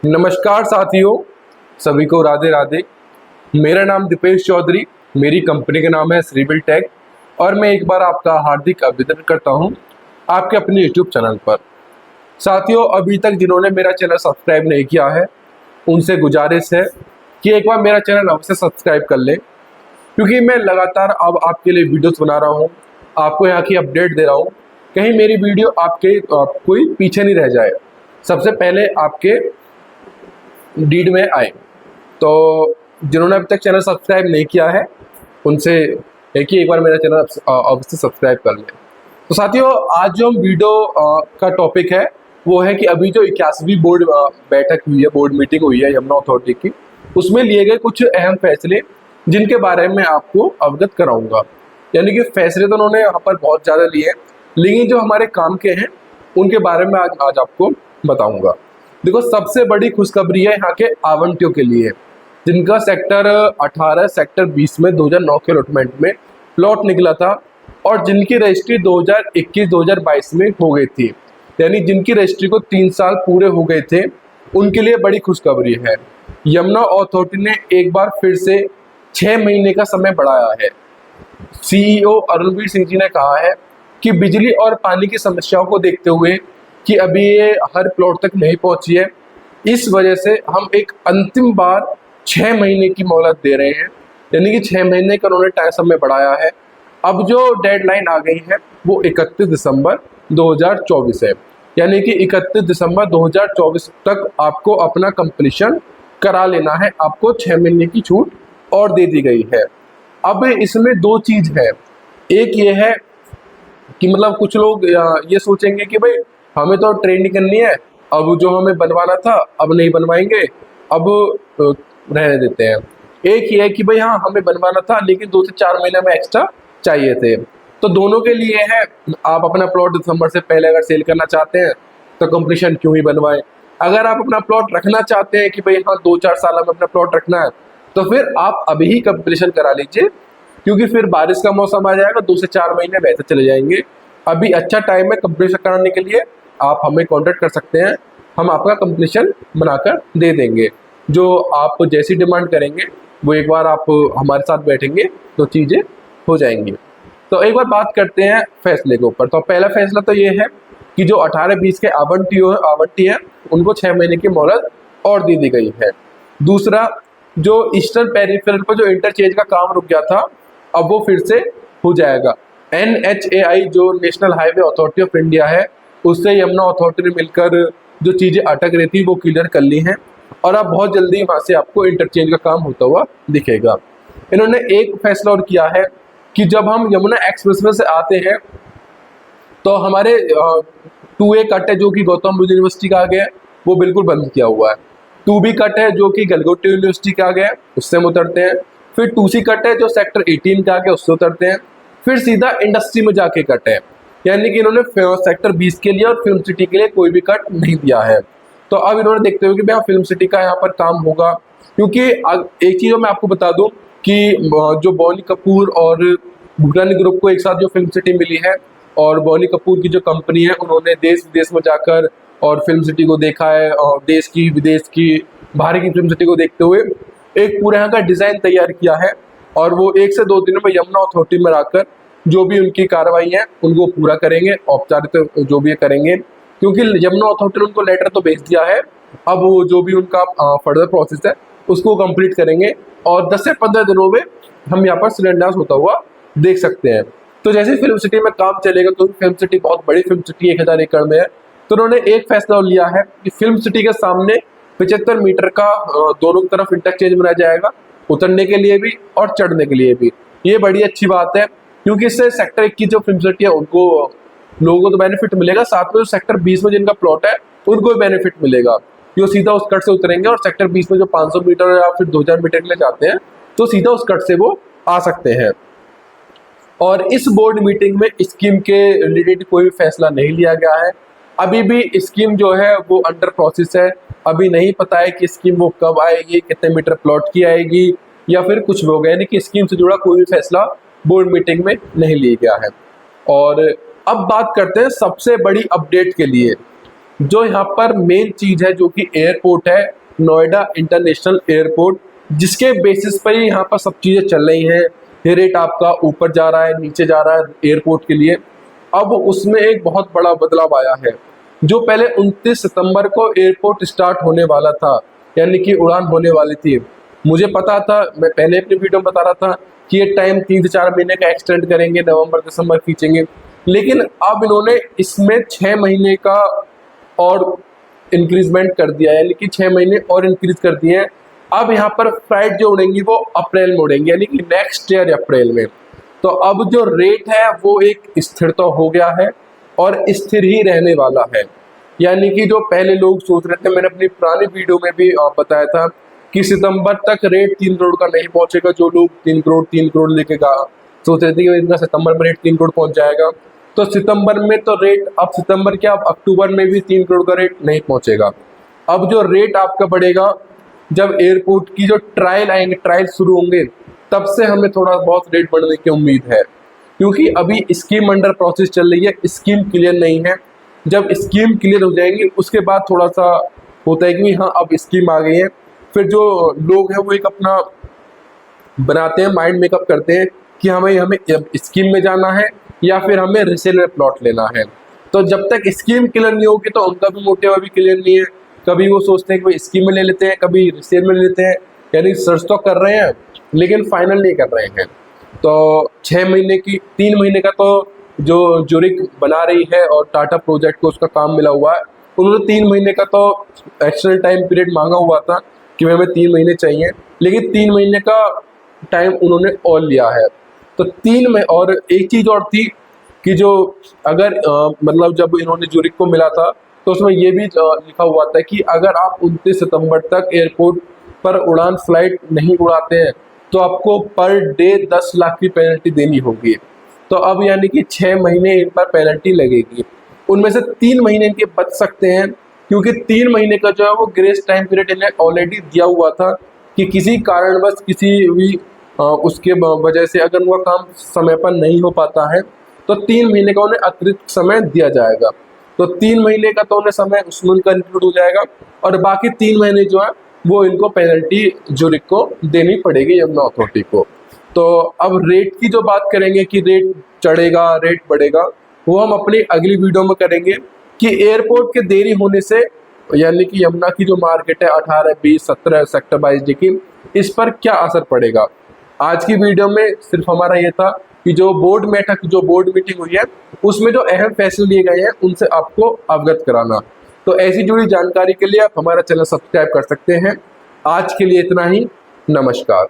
नमस्कार साथियों, सभी को राधे राधे। मेरा नाम दीपेश चौधरी, मेरी कंपनी का नाम है श्रीबिल टेक और मैं एक बार आपका हार्दिक अभिनंदन करता हूं आपके अपने यूट्यूब चैनल पर। साथियों, अभी तक जिन्होंने मेरा चैनल सब्सक्राइब नहीं किया है उनसे गुजारिश है कि एक बार मेरा चैनल अवश्य सब्सक्राइब कर लें, क्योंकि मैं लगातार अब आपके लिए वीडियोस बना रहा हूँ, आपको यहाँ की अपडेट दे रहा हूँ। कहीं मेरी वीडियो आपके कोई पीछे नहीं रह जाए, सबसे पहले आपके डीड में आए। तो जिन्होंने अभी तक चैनल सब्सक्राइब नहीं किया है उनसे एक बार मेरा चैनल अवश्य सब्सक्राइब कर लें। तो साथियों, आज जो हम वीडियो का टॉपिक है वो है कि अभी जो 81वीं बोर्ड बैठक हुई है, बोर्ड मीटिंग हुई है यमुना अथॉरिटी की, उसमें लिए गए कुछ अहम फैसले जिनके बारे में आपको अवगत कराऊंगा। यानी कि फैसले तो उन्होंने यहाँ पर बहुत ज़्यादा लिए हैं, लेकिन जो हमारे काम के हैं उनके बारे में आज आपको बताऊंगा। देखो, सबसे बड़ी खुशखबरी है यहाँ के आवंटियों के लिए, जिनका सेक्टर 18 सेक्टर 20 में 2009 के अलॉटमेंट में प्लॉट निकला था और जिनकी रजिस्ट्री 2021-2022 में हो गई थी, यानी जिनकी रजिस्ट्री को 3 साल पूरे हो गए थे, उनके लिए बड़ी खुशखबरी है। यमुना अथॉरिटी ने एक बार फिर से 6 महीने का समय बढ़ाया है। सीईओ अरुणवीर सिंह जी ने कहा है कि बिजली और पानी की समस्याओं को देखते हुए कि अभी ये हर प्लॉट तक नहीं पहुंची है, इस वजह से हम एक अंतिम बार 6 महीने की मोहलत दे रहे हैं। यानी कि 6 महीने का उन्होंने टाइम समय बढ़ाया है। अब जो डेडलाइन आ गई है वो 31 दिसंबर 2024 है, यानी कि 31 दिसंबर 2024 तक आपको अपना कंप्लीशन करा लेना है। आपको 6 महीने की छूट और दे दी गई है। अब इसमें दो चीज़ है, एक ये है कि मतलब कुछ लोग ये सोचेंगे कि भाई हमें तो ट्रेनिंग करनी है, अब जो हमें बनवाना था अब नहीं बनवाएंगे, अब रहने देते हैं। एक ये है कि भाई हाँ, हमें बनवाना था लेकिन 2 से 4 महीने में एक्स्ट्रा चाहिए थे। तो दोनों के लिए है, आप अपना प्लॉट दिसंबर से पहले अगर सेल करना चाहते हैं तो कंप्लीशन क्यों ही बनवाएं। अगर आप अपना प्लॉट रखना चाहते हैं कि भाई हाँ 2-4 साल में अपना प्लॉट रखना है, तो फिर आप अभी ही कंप्लीशन करा लीजिए, क्योंकि फिर बारिश का मौसम आ जाएगा, 2 से 4 महीने वैसे चले जाएंगे। अभी अच्छा टाइम है कंप्लीशन कराने के लिए, आप हमें कांटेक्ट कर सकते हैं, हम आपका कंप्लीशन बनाकर दे देंगे। जो आप जैसी डिमांड करेंगे वो एक बार आप हमारे साथ बैठेंगे तो चीज़ें हो जाएंगी। तो एक बार बात करते हैं फैसले के ऊपर। तो पहला फैसला तो ये है कि जो 18-20 के आवंटी है उनको 6 महीने की मोहलत और दे दी गई है। दूसरा, जो ईस्टर्न पेरिफेरल पर जो इंटरचेंज का काम रुक गया था, अब वो फिर से हो जाएगा। NHAI जो national highway authority of India है, उससे यमुना अथॉरिटी ने मिलकर जो चीज़ें अटक रही थी वो क्लियर कर ली हैं और अब बहुत जल्दी वहाँ से आपको इंटरचेंज का काम होता हुआ दिखेगा। इन्होंने एक फैसला और किया है कि जब हम यमुना एक्सप्रेसवे से आते हैं तो हमारे 2A कट है जो कि गौतम बुद्ध यूनिवर्सिटी का आगे है, वो बिल्कुल बंद किया हुआ है। 2B कट है जो कि गलगोटी यूनिवर्सिटी का आगे है, उससे हम उतरते हैं। फिर 2C कट है जो सेक्टर 18 का आगे, उससे उतरते हैं। फिर सीधा इंडस्ट्री में जाके कट है, यानी कि इन्होंने सेक्टर 20 के लिए और फिल्म सिटी के लिए कोई भी कट नहीं दिया है। तो अब इन्होंने देखते हुए कि भैया फिल्म सिटी का यहाँ पर काम होगा, क्योंकि एक चीज़ मैं आपको बता दूं कि जो बॉनी कपूर और भूटानी ग्रुप को एक साथ जो फिल्म सिटी मिली है, और बॉनी कपूर की जो कंपनी है उन्होंने देश विदेश में जाकर और फिल्म सिटी को देखा है, और देश की विदेश की बाहर की फिल्म सिटी को देखते हुए एक पूरे यहाँ का डिज़ाइन तैयार किया है, और वो 1 से 2 दिनों में यमुना अथॉरिटी में आकर जो भी उनकी कार्रवाई है उनको पूरा करेंगे, औपचारिक जो भी करेंगे, क्योंकि यमुना अथॉरिटी ने उनको लेटर तो भेज दिया है। अब वो जो भी उनका फर्दर प्रोसेस है उसको कंप्लीट करेंगे और 10 से 15 दिनों में हम यहाँ पर शिलान्यास होता हुआ देख सकते हैं। तो जैसे फिल्म सिटी में काम चलेगा, तो फिल्म सिटी बहुत बड़ी फिल्म सिटी 1000 एकड़ में है, तो उन्होंने एक फैसला लिया है कि फिल्म सिटी के सामने 75 मीटर का दोनों तरफ इंटरचेंज बनाया जाएगा, उतरने के लिए भी और चढ़ने के लिए भी। ये बड़ी अच्छी बात है, क्योंकि इससे सेक्टर 21 जो फिल्म सिटी है उनको लोगों को तो बेनिफिट मिलेगा, साथ में जो सेक्टर 20 में जिनका प्लॉट है उनको भी बेनिफिट मिलेगा। जो सीधा उस कट से उतरेंगे और सेक्टर 20 में जो 500 मीटर या फिर 2000 मीटर के लिए जाते हैं तो सीधा उस कट से वो आ सकते हैं। और इस बोर्ड मीटिंग में स्कीम के रिलेटेड कोई भी फैसला नहीं लिया गया है। अभी भी स्कीम जो है वो अंडर प्रोसेस है, अभी नहीं पता है कि स्कीम वो कब आएगी, कितने मीटर प्लॉट की आएगी, या फिर कुछ भी होगा, यानी कि स्कीम से जुड़ा कोई भी फैसला बोर्ड मीटिंग में नहीं लिया गया है। और अब बात करते हैं सबसे बड़ी अपडेट के लिए। जो यहाँ पर मेन चीज़ है जो कि एयरपोर्ट है, नोएडा इंटरनेशनल एयरपोर्ट, जिसके बेसिस पर ही यहाँ पर सब चीज़ें चल रही हैं। ये रेट आपका ऊपर जा रहा है, नीचे जा रहा है एयरपोर्ट के लिए। अब उसमें एक बहुत बड़ा बदलाव आया है। जो पहले 29 सितंबर को एयरपोर्ट स्टार्ट होने वाला था, यानी कि उड़ान होने वाली थी, मुझे पता था, मैं पहले अपनी वीडियो में बता रहा था कि ये टाइम 3 से 4 महीने का एक्सटेंड करेंगे, नवंबर दिसंबर खींचेंगे, लेकिन अब इन्होंने इसमें 6 महीने का और इंक्रीजमेंट कर दिया, यानी कि 6 महीने और इंक्रीज कर दिए हैं। अब यहाँ पर फ्लाइट जो उड़ेंगी वो अप्रैल में उड़ेंगी, यानी कि नेक्स्ट ईयर अप्रैल में। तो अब जो रेट है वो एक स्थिर तो हो गया है और स्थिर ही रहने वाला है। यानी कि जो पहले लोग सोच रहे थे, मैंने अपनी पुरानी वीडियो में भी बताया था कि सितंबर तक रेट 3 करोड़ का नहीं पहुंचेगा। जो लोग 3 करोड़ लेके सोच रहे थे कि इनका सितंबर में रेट 3 करोड़ पहुंच जाएगा, तो सितंबर में तो रेट, अब सितंबर क्या, अब अक्टूबर में भी 3 करोड़ का रेट नहीं पहुंचेगा। अब जो रेट आपका बढ़ेगा, जब एयरपोर्ट की जो ट्रायल आएंगे, ट्रायल शुरू होंगे, तब से हमें थोड़ा बहुत रेट बढ़ने की उम्मीद है, क्योंकि अभी स्कीम अंडर प्रोसेस चल रही है, स्कीम क्लियर नहीं है। जब स्कीम क्लियर हो जाएंगी उसके बाद थोड़ा सा होता है कि हाँ अब स्कीम आ गई है, फिर जो लोग हैं वो एक अपना बनाते हैं, माइंड मेकअप करते हैं कि हमें स्कीम में जाना है या फिर हमें रिसेल में प्लॉट लेना है। तो जब तक स्कीम क्लियर नहीं होगी तो उनका भी मोटिव अभी क्लियर नहीं है। कभी वो सोचते हैं कि भाई स्कीम में ले लेते हैं, कभी रिसेल में ले लेते हैं, यानी सर्च तो कर रहे हैं लेकिन फाइनल नहीं कर रहे हैं। तो 6 महीने की, 3 महीने का तो जो ज्यूरिक बना रही है और टाटा प्रोजेक्ट को उसका काम मिला हुआ है, उन्होंने 3 महीने का तो एक्स्ट्रा टाइम पीरियड मांगा हुआ था कि हमें 3 महीने चाहिए, लेकिन 3 महीने का टाइम उन्होंने और लिया है। तो 3 में, और एक चीज़ और थी कि जो अगर मतलब जब इन्होंने ज्यूरिक को मिला था तो उसमें ये भी लिखा हुआ था कि अगर आप 29 सितंबर तक एयरपोर्ट पर उड़ान फ्लाइट नहीं उड़ाते हैं तो आपको पर डे 10 लाख की पेनल्टी देनी होगी। तो अब यानी कि 6 महीने इन पर पेनल्टी लगेगी। उनमें से 3 महीने इनके बच सकते हैं, क्योंकि 3 महीने का जो है वो ग्रेस टाइम पीरियड इन्हें ऑलरेडी दिया हुआ था कि किसी कारणवश, किसी भी उसके वजह से अगर वो काम समय पर नहीं हो पाता है तो 3 महीने का उन्हें अतिरिक्त समय दिया जाएगा। तो 3 महीने का तो उन्हें समय उसमें उनका इंक्लूड हो जाएगा, और बाकी 3 महीने जो है वो इनको पेनल्टी ज्यूरिक को देनी पड़ेगी, यमुना अथॉरिटी को। तो अब रेट की जो बात करेंगे कि रेट चढ़ेगा, रेट बढ़ेगा, वो हम अपनी अगली वीडियो में करेंगे कि एयरपोर्ट के देरी होने से, यानी कि यमुना की जो मार्केट है 18, 20, 17 सेक्टर 22 की, इस पर क्या असर पड़ेगा। आज की वीडियो में सिर्फ हमारा ये था कि जो बोर्ड मीटिंग हुई है उसमें जो अहम फैसले लिए गए हैं उनसे आपको अवगत कराना। तो ऐसी जुड़ी जानकारी के लिए आप हमारा चैनल सब्सक्राइब कर सकते हैं। आज के लिए इतना ही, नमस्कार।